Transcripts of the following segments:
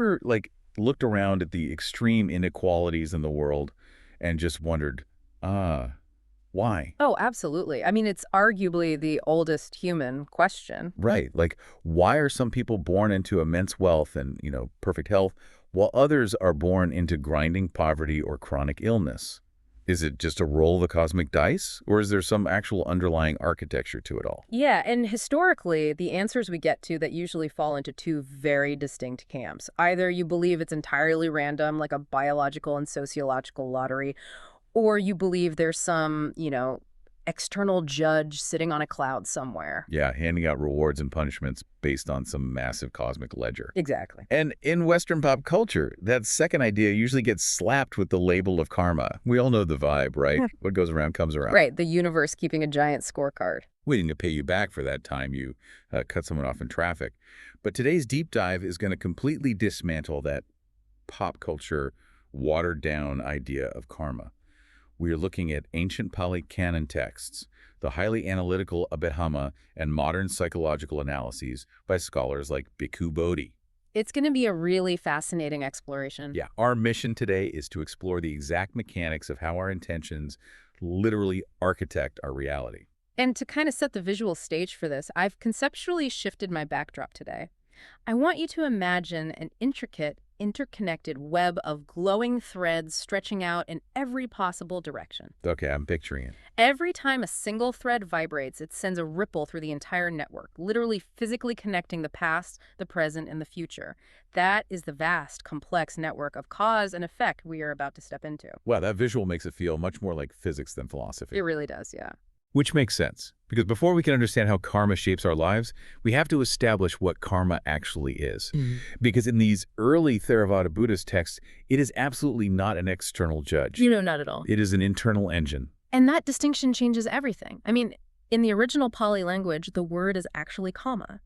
ever, like, looked around at the extreme inequalities in the world and just wondered, why? Oh, absolutely. I mean, it's arguably the oldest human question. Right. Like, why are some people born into immense wealth and, perfect health, while others are born into grinding poverty or chronic illness? Is it just a roll of the cosmic dice, or is there some actual underlying architecture to it all? Yeah, and historically, the answers we get to that usually fall into two very distinct camps. Either you believe it's entirely random, like a biological and sociological lottery, or you believe there's some, external judge sitting on a cloud somewhere. Yeah, handing out rewards and punishments based on some massive cosmic ledger. Exactly. And in Western pop culture, that second idea usually gets slapped with the label of karma. We all know the vibe, right? What goes around comes around. Right, the universe keeping a giant scorecard. Waiting to pay you back for that time you cut someone off in traffic. But today's deep dive is going to completely dismantle that pop culture, watered-down idea of karma. We are looking at ancient Pāli Canon texts, the highly analytical Abhidhamma, and modern psychological analyses by scholars like Bhikkhu Bodhi. It's going to be a really fascinating exploration. Yeah, our mission today is to explore the exact mechanics of how our intentions literally architect our reality. And to kind of set the visual stage for this, I've conceptually shifted my backdrop today. I want you to imagine an intricate, interconnected web of glowing threads stretching out in every possible direction. Okay, I'm picturing it. Every time a single thread vibrates, it sends a ripple through the entire network, literally physically connecting the past, the present, and the future. That is the vast, complex network of cause and effect we are about to step into. Wow, that visual makes it feel much more like physics than philosophy. It really does, yeah. Which makes sense, because before we can understand how karma shapes our lives, we have to establish what karma actually is. Because in these early Theravada Buddhist texts, it is absolutely not an external judge. Not at all. It is an internal engine. And that distinction changes everything. I mean, in the original Pali language, the word is actually karma.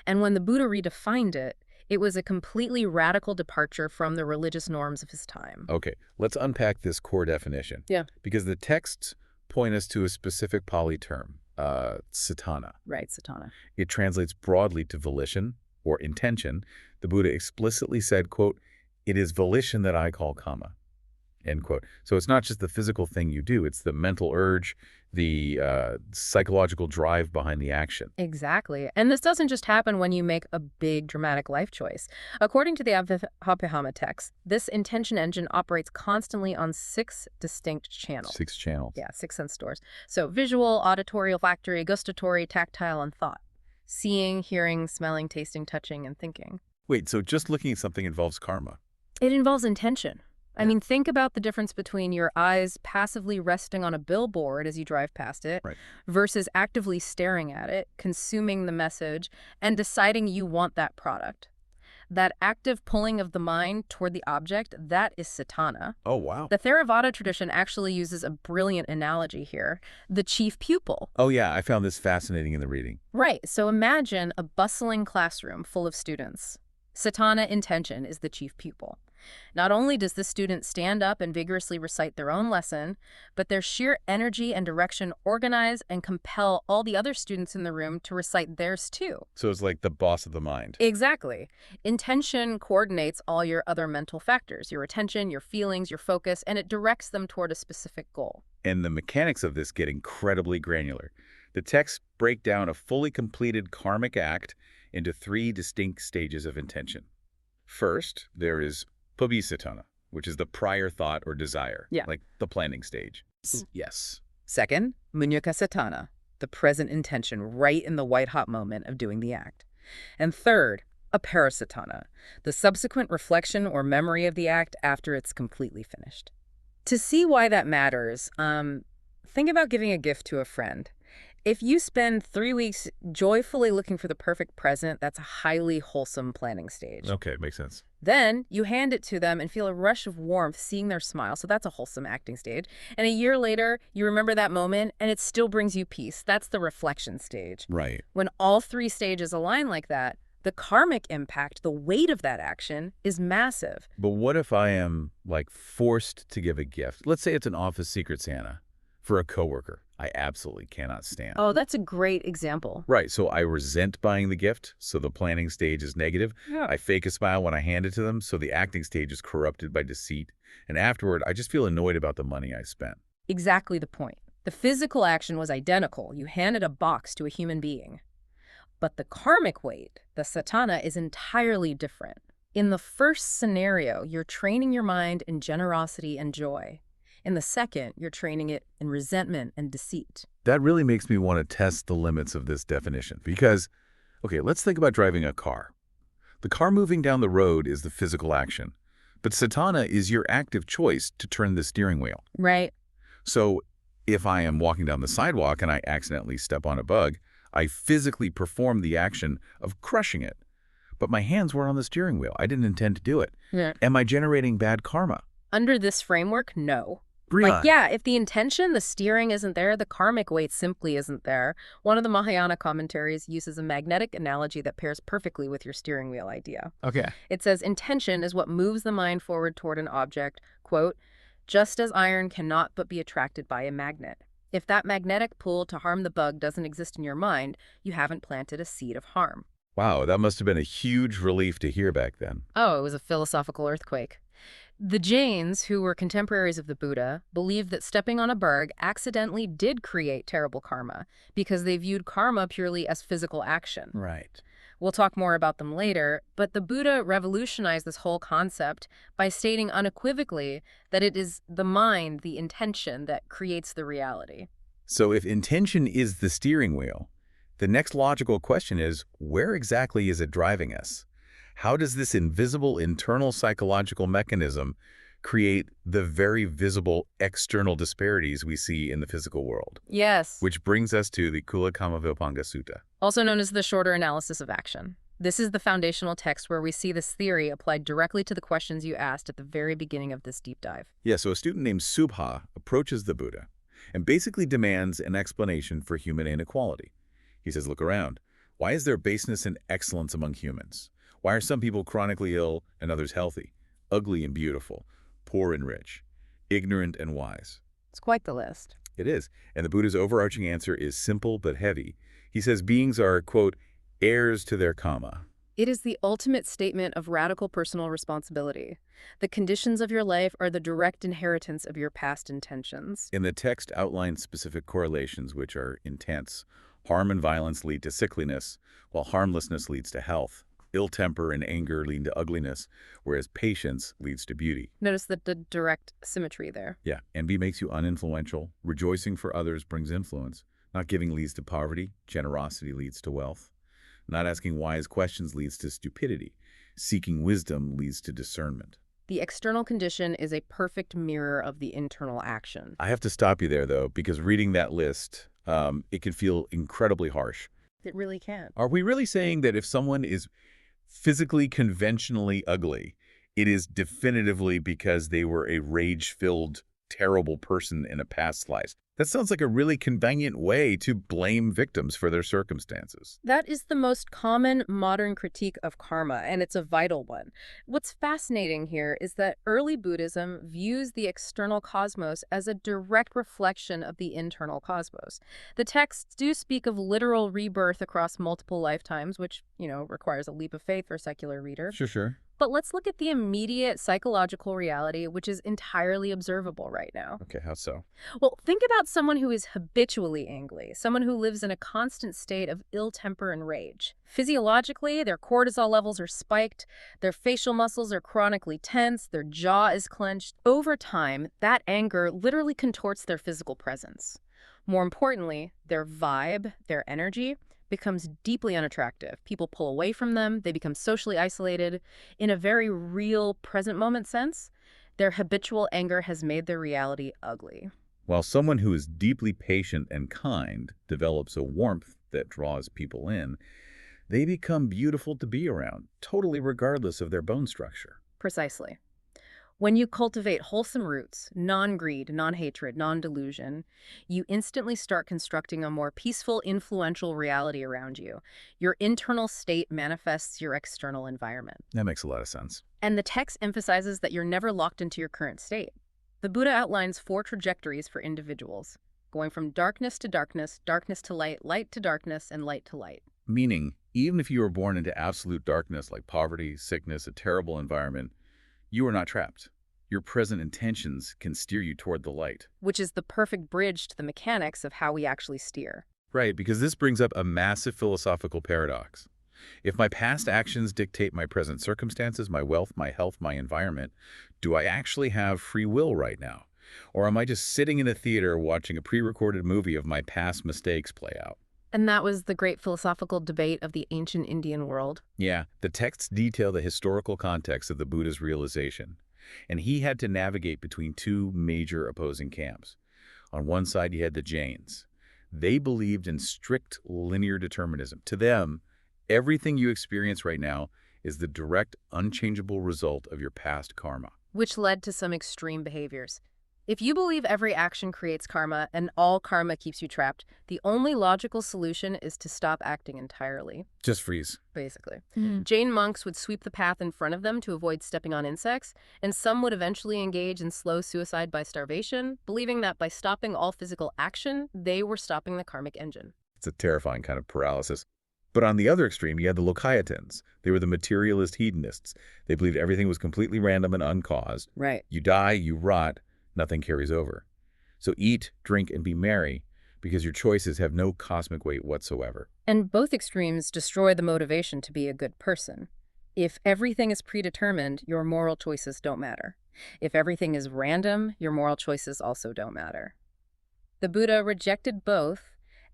And when the Buddha redefined it, it was a completely radical departure from the religious norms of his time. Okay, let's unpack this core definition. Yeah. Because the texts point us to a specific Pali term, Cetanā. Right, Cetanā. It translates broadly to volition or intention. The Buddha explicitly said, quote, "It is volition that I call karma," end quote. So it's not just the physical thing you do, it's the mental urge, the psychological drive behind the action. Exactly. And this doesn't just happen when you make a big dramatic life choice. According to the Abhidhamma text, this intention engine operates constantly on 6 distinct channels. 6 channels. Yeah, 6 sense doors. So visual, auditory, olfactory, gustatory, tactile, and thought. Seeing, hearing, smelling, tasting, touching, and thinking. Wait, so just looking at something involves karma? It involves intention. I mean, think about the difference between your eyes passively resting on a billboard as you drive past it versus actively staring at it, consuming the message, and deciding you want that product. That active pulling of the mind toward the object, that is Cetanā. Oh, wow. The Theravada tradition actually uses a brilliant analogy here, the chief pupil. Oh, yeah, I found this fascinating in the reading. Right, so imagine a bustling classroom full of students. Cetanā intention is the chief pupil. Not only does the student stand up and vigorously recite their own lesson, but their sheer energy and direction organize and compel all the other students in the room to recite theirs too. So it's like the boss of the mind. Exactly. Intention coordinates all your other mental factors, your attention, your feelings, your focus, and it directs them toward a specific goal. And the mechanics of this get incredibly granular. The texts break down a fully completed karmic act into 3 distinct stages of intention. First, there is Paṭiccasamuppāda, which is the prior thought or desire, like the planning stage. Yes. Second, Cetanā, the present intention right in the white-hot moment of doing the act. And third, Cetanā, the subsequent reflection or memory of the act after it's completely finished. To see why that matters, think about giving a gift to a friend. If you spend 3 weeks joyfully looking for the perfect present, that's a highly wholesome planning stage. Okay, makes sense. Then you hand it to them and feel a rush of warmth seeing their smile, so that's a wholesome acting stage. And a year later, you remember that moment and it still brings you peace. That's the reflection stage. Right. When all 3 stages align like that, the karmic impact, the weight of that action, is massive. But what if I am, forced to give a gift? Let's say it's an office Secret Santa for a coworker. I absolutely cannot stand. Oh, that's a great example. Right, so I resent buying the gift, so the planning stage is negative. Yeah. I fake a smile when I hand it to them, so the acting stage is corrupted by deceit. And afterward, I just feel annoyed about the money I spent. Exactly the point. The physical action was identical. You handed a box to a human being. But the karmic weight, the Cetanā, is entirely different. In the first scenario, you're training your mind in generosity and joy. In the second, you're training it in resentment and deceit. That really makes me want to test the limits of this definition because, okay, let's think about driving a car. The car moving down the road is the physical action, but Cetanā is your active choice to turn the steering wheel. Right. So if I am walking down the sidewalk and I accidentally step on a bug, I physically perform the action of crushing it. But my hands were on the steering wheel. I didn't intend to do it. Yeah. Am I generating bad karma? Under this framework, no. Really? Like, yeah, if the intention, the steering isn't there, the karmic weight simply isn't there. One of the Mahayana commentaries uses a magnetic analogy that pairs perfectly with your steering wheel idea. Okay. It says, intention is what moves the mind forward toward an object, quote, just as iron cannot but be attracted by a magnet. If that magnetic pull to harm the bug doesn't exist in your mind, you haven't planted a seed of harm. Wow, that must have been a huge relief to hear back then. Oh, it was a philosophical earthquake. The Jains, who were contemporaries of the Buddha, believed that stepping on a bug accidentally did create terrible karma because they viewed karma purely as physical action. Right. We'll talk more about them later, but the Buddha revolutionized this whole concept by stating unequivocally that it is the mind, the intention, that creates the reality. So if intention is the steering wheel, the next logical question is, where exactly is it driving us? How does this invisible internal psychological mechanism create the very visible external disparities we see in the physical world? Yes. Which brings us to the Kusala Sutta. Also known as the shorter analysis of action. This is the foundational text where we see this theory applied directly to the questions you asked at the very beginning of this deep dive. Yeah, so a student named Subha approaches the Buddha and basically demands an explanation for human inequality. He says, look around. Why is there baseness and excellence among humans? Why are some people chronically ill and others healthy, ugly and beautiful, poor and rich, ignorant and wise? It's quite the list. It is. And the Buddha's overarching answer is simple but heavy. He says beings are, quote, heirs to their karma. It is the ultimate statement of radical personal responsibility. The conditions of your life are the direct inheritance of your past intentions. In the text outlines specific correlations which are intense. Harm and violence lead to sickliness, while harmlessness leads to health. Ill temper and anger lead to ugliness, whereas patience leads to beauty. Notice the direct symmetry there. Yeah, envy makes you uninfluential. Rejoicing for others brings influence. Not giving leads to poverty. Generosity leads to wealth. Not asking wise questions leads to stupidity. Seeking wisdom leads to discernment. The external condition is a perfect mirror of the internal action. I have to stop you there, though, because reading that list, it can feel incredibly harsh. It really can. Are we really saying that if someone is physically conventionally ugly, it is definitively because they were a rage-filled, terrible person in a past life? That sounds like a really convenient way to blame victims for their circumstances. That is the most common modern critique of karma, and it's a vital one. What's fascinating here is that early Buddhism views the external cosmos as a direct reflection of the internal cosmos. The texts do speak of literal rebirth across multiple lifetimes, which, requires a leap of faith for a secular reader. Sure. But let's look at the immediate psychological reality, which is entirely observable right now. Okay, how so? Well, think about someone who is habitually angry, someone who lives in a constant state of ill temper and rage. Physiologically, their cortisol levels are spiked, their facial muscles are chronically tense, their jaw is clenched. Over time, that anger literally contorts their physical presence. More importantly, their vibe, their energy, becomes deeply unattractive. People pull away from them. They become socially isolated. In a very real, present moment sense, their habitual anger has made their reality ugly. While someone who is deeply patient and kind develops a warmth that draws people in, they become beautiful to be around, totally regardless of their bone structure. Precisely. When you cultivate wholesome roots, non-greed, non-hatred, non-delusion, you instantly start constructing a more peaceful, influential reality around you. Your internal state manifests your external environment. That makes a lot of sense. And the text emphasizes that you're never locked into your current state. The Buddha outlines 4 trajectories for individuals. going from darkness to darkness, darkness to light, light to darkness, and light to light. Meaning, even if you were born into absolute darkness like poverty, sickness, a terrible environment, you are not trapped. Your present intentions can steer you toward the light. Which is the perfect bridge to the mechanics of how we actually steer. Right, because this brings up a massive philosophical paradox. If my past actions dictate my present circumstances, my wealth, my health, my environment, do I actually have free will right now? Or am I just sitting in a theater watching a pre-recorded movie of my past mistakes play out? And that was the great philosophical debate of the ancient Indian world. Yeah, the texts detail the historical context of the Buddha's realization, and he had to navigate between two major opposing camps. On one side, you had the Jains. They believed in strict linear determinism. To them, everything you experience right now is the direct, unchangeable result of your past karma. Which led to some extreme behaviors. If you believe every action creates karma and all karma keeps you trapped, the only logical solution is to stop acting entirely. Just freeze. Basically. Jain monks would sweep the path in front of them to avoid stepping on insects, and some would eventually engage in slow suicide by starvation, believing that by stopping all physical action, they were stopping the karmic engine. It's a terrifying kind of paralysis. But on the other extreme, you had the Lokayatins. They were the materialist hedonists. They believed everything was completely random and uncaused. Right. You die, you rot, nothing carries over. So eat, drink, and be merry, because your choices have no cosmic weight whatsoever. And both extremes destroy the motivation to be a good person. If everything is predetermined, your moral choices don't matter. If everything is random, your moral choices also don't matter. The Buddha rejected both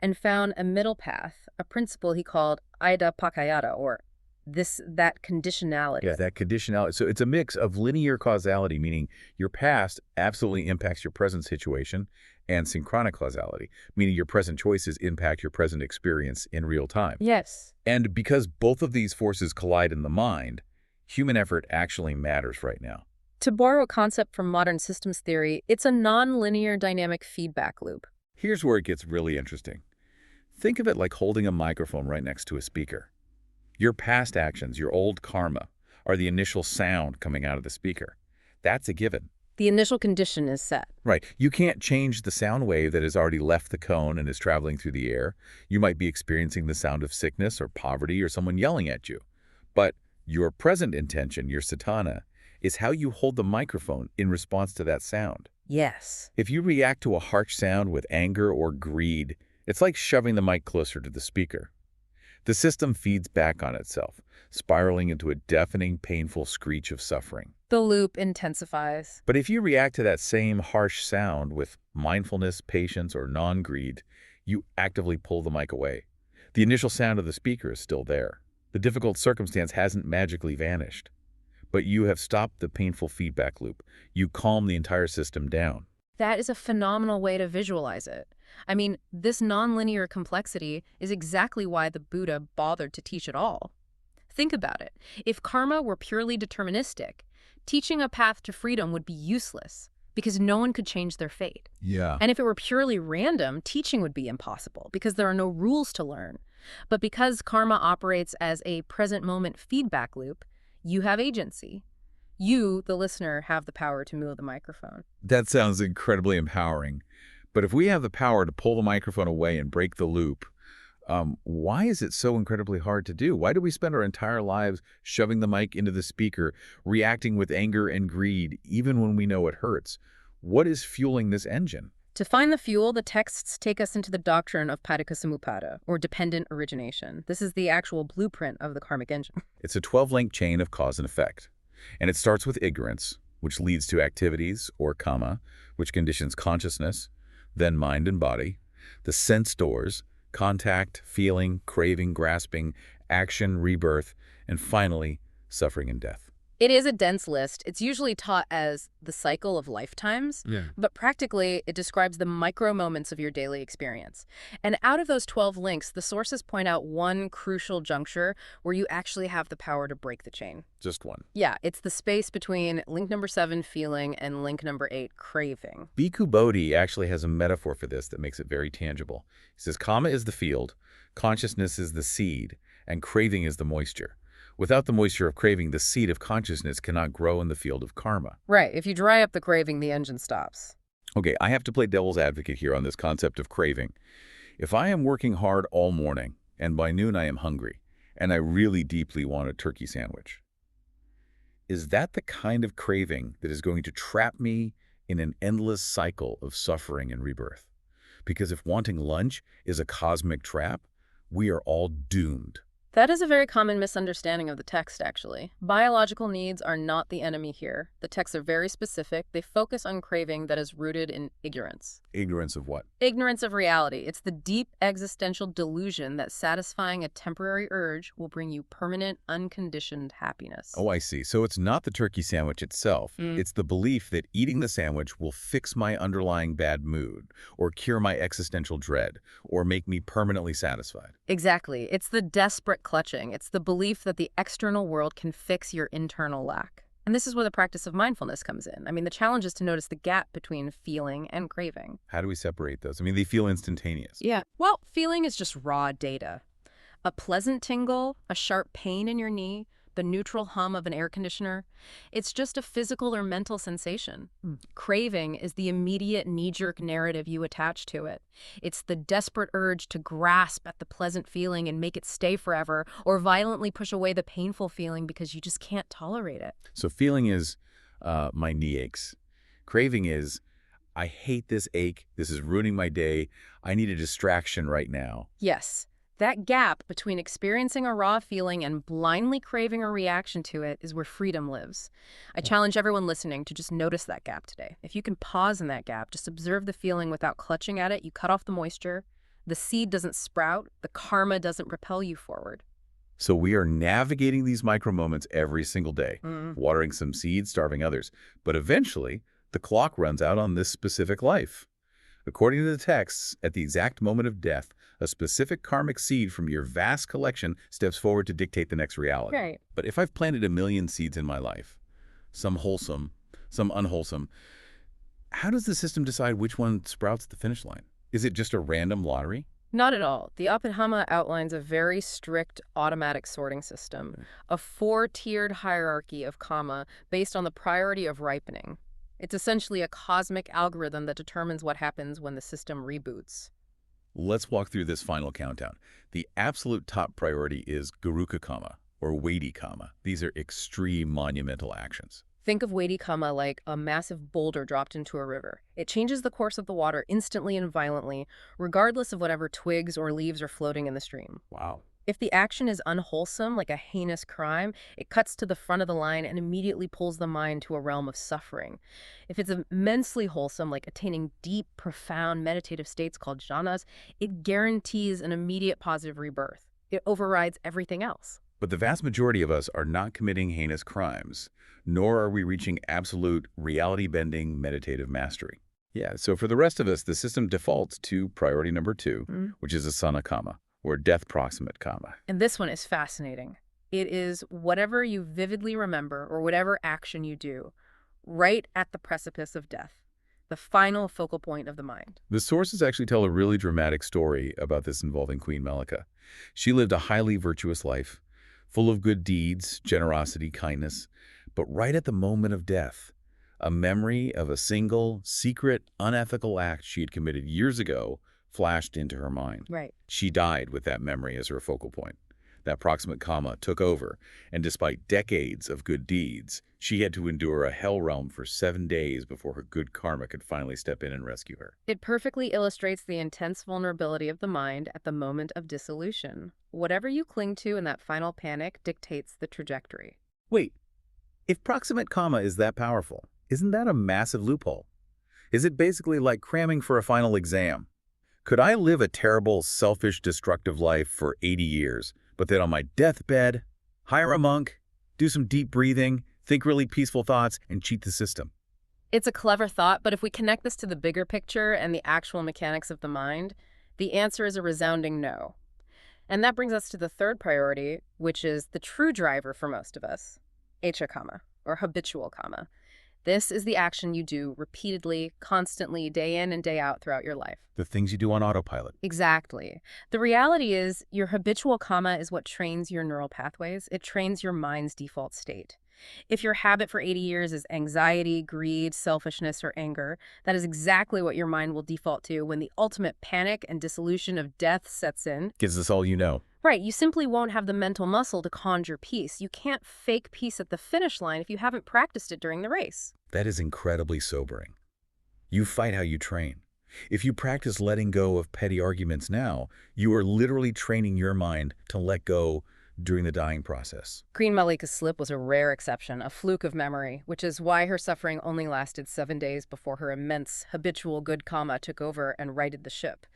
and found a middle path, a principle he called Ida Pakayata, or that conditionality. Yeah, that conditionality. So it's a mix of linear causality, meaning your past absolutely impacts your present situation, and synchronic causality, meaning your present choices impact your present experience in real time. Yes. And because both of these forces collide in the mind, human effort actually matters right now. To borrow a concept from modern systems theory, it's a non-linear dynamic feedback loop. Here's where it gets really interesting. Think of it like holding a microphone right next to a speaker. Your past actions, your old karma, are the initial sound coming out of the speaker. That's a given. The initial condition is set. Right. You can't change the sound wave that has already left the cone and is traveling through the air. You might be experiencing the sound of sickness or poverty or someone yelling at you. But your present intention, your cetanā, is how you hold the microphone in response to that sound. Yes. If you react to a harsh sound with anger or greed, it's like shoving the mic closer to the speaker. The system feeds back on itself, spiraling into a deafening, painful screech of suffering. The loop intensifies. But if you react to that same harsh sound with mindfulness, patience, or non-greed, you actively pull the mic away. The initial sound of the speaker is still there. The difficult circumstance hasn't magically vanished. But you have stopped the painful feedback loop. You calm the entire system down. That is a phenomenal way to visualize it. I mean, this nonlinear complexity is exactly why the Buddha bothered to teach it all. Think about it. If karma were purely deterministic, teaching a path to freedom would be useless because no one could change their fate. Yeah. And if it were purely random, teaching would be impossible because there are no rules to learn. But because karma operates as a present moment feedback loop, you have agency. You, the listener, have the power to move the microphone. That sounds incredibly empowering. But if we have the power to pull the microphone away and break the loop, why is it so incredibly hard to do? Why do we spend our entire lives shoving the mic into the speaker, reacting with anger and greed, even when we know it hurts? What is fueling this engine? To find the fuel, the texts take us into the doctrine of Paṭiccasamuppāda, or dependent origination. This is the actual blueprint of the karmic engine. It's a 12-link chain of cause and effect. And it starts with ignorance, which leads to activities, or kamma, which conditions consciousness, then mind and body, the sense doors, contact, feeling, craving, grasping, action, rebirth, and finally, suffering and death. It is a dense list. It's usually taught as the cycle of lifetimes, but practically it describes the micro moments of your daily experience. And out of those 12 links, the sources point out one crucial juncture where you actually have the power to break the chain. Just one. Yeah, it's the space between link number 7, feeling, and link number 8, craving. Bhikkhu Bodhi actually has a metaphor for this that makes it very tangible. He says, karma is the field, consciousness is the seed, and craving is the moisture. Without the moisture of craving, the seed of consciousness cannot grow in the field of karma. Right. If you dry up the craving, the engine stops. Okay, I have to play devil's advocate here on this concept of craving. If I am working hard all morning, and by noon I am hungry, and I really deeply want a turkey sandwich, is that the kind of craving that is going to trap me in an endless cycle of suffering and rebirth? Because if wanting lunch is a cosmic trap, we are all doomed. That is a very common misunderstanding of the text, actually. Biological needs are not the enemy here. The texts are very specific. They focus on craving that is rooted in ignorance. Ignorance of what? Ignorance of reality. It's the deep existential delusion that satisfying a temporary urge will bring you permanent, unconditioned happiness. Oh, I see. So it's not the turkey sandwich itself. It's the belief that eating the sandwich will fix my underlying bad mood, or cure my existential dread, or make me permanently satisfied. Exactly. It's the desperate clutching. It's the belief that the external world can fix your internal lack. And this is where the practice of mindfulness comes in. I mean, the challenge is to notice the gap between feeling and craving. How do we separate those? I mean, they feel instantaneous. Yeah. Well, feeling is just raw data. A pleasant tingle, a sharp pain in your knee, the neutral hum of an air conditioner. It's just a physical or mental sensation. Craving is the immediate knee-jerk narrative you attach to it. It's the desperate urge to grasp at the pleasant feeling and make it stay forever, or violently push away the painful feeling because you just can't tolerate it. So feeling is, my knee aches. Craving is, I hate this ache. This is ruining my day. I need a distraction right now. Yes. That gap between experiencing a raw feeling and blindly craving a reaction to it is where freedom lives. I challenge everyone listening to just notice that gap today. If you can pause in that gap, just observe the feeling without clutching at it, you cut off the moisture, the seed doesn't sprout, the karma doesn't propel you forward. So we are navigating these micro moments every single day, watering some seeds, starving others. But eventually, the clock runs out on this specific life. According to the texts, at the exact moment of death, a specific karmic seed from your vast collection steps forward to dictate the next reality. Right. But if I've planted 1,000,000 seeds in my life, some wholesome, some unwholesome, how does the system decide which one sprouts at the finish line? Is it just a random lottery? Not at all. The Abhidhamma outlines a very strict automatic sorting system, a 4-tiered hierarchy of karma based on the priority of ripening. It's essentially a cosmic algorithm that determines what happens when the system reboots. Let's walk through this final countdown. The absolute top priority is Garuka Karma, or weighty karma. These are extreme monumental actions. Think of weighty karma like a massive boulder dropped into a river. It changes the course of the water instantly and violently, regardless of whatever twigs or leaves are floating in the stream. Wow. If the action is unwholesome, like a heinous crime, it cuts to the front of the line and immediately pulls the mind to a realm of suffering. If it's immensely wholesome, like attaining deep, profound meditative states called jhanas, it guarantees an immediate positive rebirth. It overrides everything else. But the vast majority of us are not committing heinous crimes, nor are we reaching absolute reality-bending meditative mastery. Yeah, so for the rest of us, the system defaults to priority number 2, which is asana karma, or death-proximate karma. And this one is fascinating. It is whatever you vividly remember or whatever action you do, right at the precipice of death, the final focal point of the mind. The sources actually tell a really dramatic story about this involving Queen Melika. She lived a highly virtuous life, full of good deeds, generosity, kindness, but right at the moment of death, a memory of a single, secret, unethical act she had committed years ago flashed into her mind. Right. She died with that memory as her focal point. That proximate karma took over, and despite decades of good deeds, she had to endure a hell realm for 7 days before her good karma could finally step in and rescue her. It perfectly illustrates the intense vulnerability of the mind at the moment of dissolution. Whatever you cling to in that final panic dictates the trajectory. Wait, if proximate karma is that powerful, isn't that a massive loophole? Is it basically like cramming for a final exam? Could I live a terrible, selfish, destructive life for 80 years, but then on my deathbed, hire a monk, do some deep breathing, think really peaceful thoughts, and cheat the system? It's a clever thought, but if we connect this to the bigger picture and the actual mechanics of the mind, the answer is a resounding no. And that brings us to the third priority, which is the true driver for most of us, echa karma, or habitual karma. This is the action you do repeatedly, constantly, day in and day out throughout your life. The things you do on autopilot. Exactly. The reality is your habitual karma is what trains your neural pathways. It trains your mind's default state. If your habit for 80 years is anxiety, greed, selfishness, or anger, that is exactly what your mind will default to when the ultimate panic and dissolution of death sets in. Gives us all you know. Right, you simply won't have the mental muscle to conjure peace. You can't fake peace at the finish line if you haven't practiced it during the race. That is incredibly sobering. You fight how you train. If you practice letting go of petty arguments now, you are literally training your mind to let go during the dying process. Queen Malika's slip was a rare exception, a fluke of memory, which is why her suffering only lasted 7 days before her immense, habitual good karma took over and righted the ship.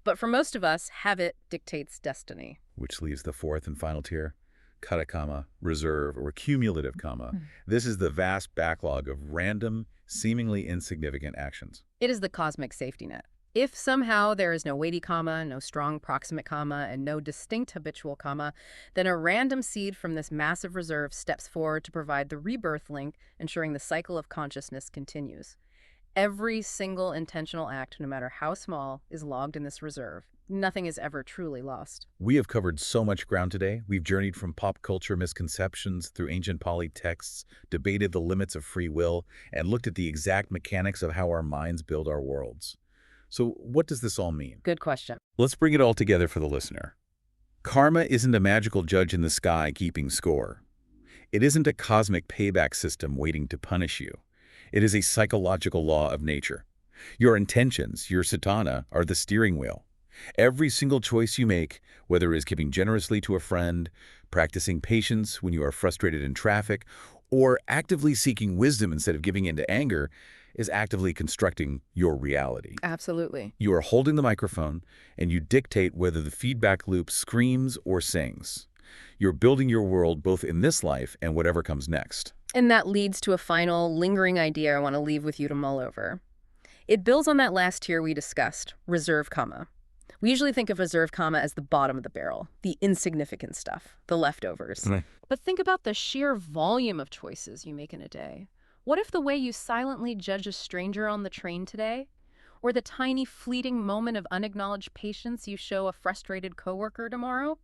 But for most of us, habit dictates destiny. Which leaves the fourth and final tier, Paṭiccasamuppāda, reserve, or cumulative karma. This is the vast backlog of random, seemingly insignificant actions. It is the cosmic safety net. If somehow there is no weighty karma, no strong proximate karma, and no distinct habitual karma, then a random seed from this massive reserve steps forward to provide the rebirth link, ensuring the cycle of consciousness continues. Every single intentional act, no matter how small, is logged in this reserve. Nothing is ever truly lost. We have covered so much ground today. We've journeyed from pop culture misconceptions through ancient Pāli texts, debated the limits of free will, and looked at the exact mechanics of how our minds build our worlds. So what does this all mean? Good question. Let's bring it all together for the listener. Karma isn't a magical judge in the sky keeping score. It isn't a cosmic payback system waiting to punish you. It is a psychological law of nature. Your intentions, your cetāna, are the steering wheel. Every single choice you make, whether it is giving generously to a friend, practicing patience when you are frustrated in traffic, or actively seeking wisdom instead of giving in to anger, is actively constructing your reality. Absolutely. You are holding the microphone, and you dictate whether the feedback loop screams or sings. You're building your world both in this life and whatever comes next. And that leads to a final, lingering idea I want to leave with you to mull over. It builds on that last tier we discussed, reserve karma. We usually think of reserve karma as the bottom of the barrel, the insignificant stuff, the leftovers. Right. But think about the sheer volume of choices you make in a day. What if the way you silently judge a stranger on the train today? Or the tiny fleeting moment of unacknowledged patience you show a frustrated coworker tomorrow?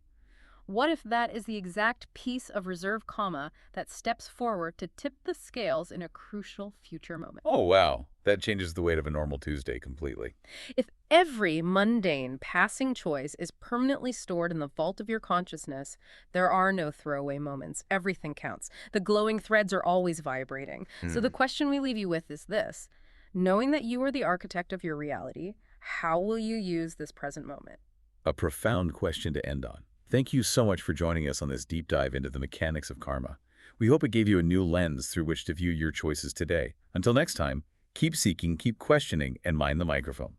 What if that is the exact piece of reserve karma that steps forward to tip the scales in a crucial future moment? Oh, wow. That changes the weight of a normal Tuesday completely. If every mundane, passing choice is permanently stored in the vault of your consciousness, there are no throwaway moments. Everything counts. The glowing threads are always vibrating. So the question we leave you with is this. Knowing that you are the architect of your reality, how will you use this present moment? A profound question to end on. Thank you so much for joining us on this deep dive into the mechanics of karma. We hope it gave you a new lens through which to view your choices today. Until next time, keep seeking, keep questioning, and mind the microphone.